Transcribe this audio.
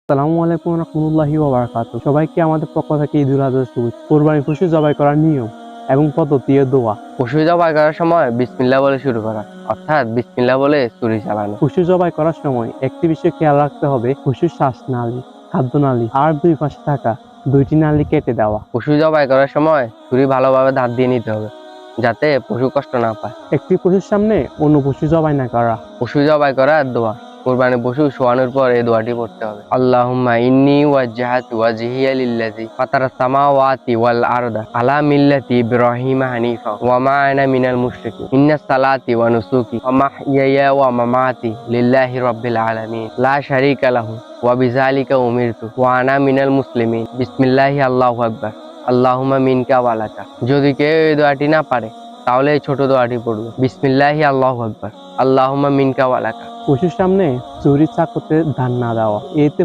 আসসালামু আলাইকুম রহমতুল্লাহি ওয়া বারাকাতুহু। সবাইকে আমাদের পক্ষ থেকে ঈদুল আজহার শুভেচ্ছা। কোরবানি পশু জবাই করার নিয়ম এবং পদ্ধতি ও দোয়া। পশু জবাই করার সময় বিসমিল্লাহ বলে শুরু করা, অর্থাৎ বিসমিল্লাহ বলে ছুরি চালানো। পশু জবাই করার সময় একটি বিষয় খেয়াল রাখতে হবে, পশুর শ্বাসনালী, খাদ্যনালী আর দুই পাশে থাকা দুইটি নালী কেটে দেওয়া। পশু জবাই করার সময় ছুরি ভালোভাবে ধার দিয়ে নিতে হবে, যাতে পশু কষ্ট না পায়। একটি পশুর সামনে অন্য পশু জবাই না করা। পশু জবাই করার দোয়া, কুরবানি পশু শোয়ানোর পর এই দোয়াটি পড়তে হবে। আল্লাহুম্মা ইন্নী ওয়াজ্জাহাতু ওয়াজহিয়া লিল্লাযী ফাতারাস সামাওয়াতি ওয়াল আরদা আলা মিল্লাতি ইব্রাহিমা হানিফা ওয়া মা আনা মিনাল মুশরিকিন। ইন্নাস সালাতি ওয়া নুসুকি ওয়া মাহইয়ায়া ওয়া মামাতি লিল্লাহি রাব্বিল আলামিন লা শারীকা লাহু ওয়া বিযালিকা উমিরতু ওয়া আনা মিনাল মুসলিমিন। বিসমিল্লাহি আল্লাহু আকবার। আল্লাহুম্মা মিনকা ওয়া লাকা। যদি কেউ এই দোয়াটি না পারে তাহলে এই ছোট দোয়াটি পড়বে, বিসমিল্লাহি আল্লাহু আকবার, আল্লাহুম্মা মিনকা ওয়া লাকা। পশুর সামনে ছুরি চাকুতে ধান না দেওয়া, এতে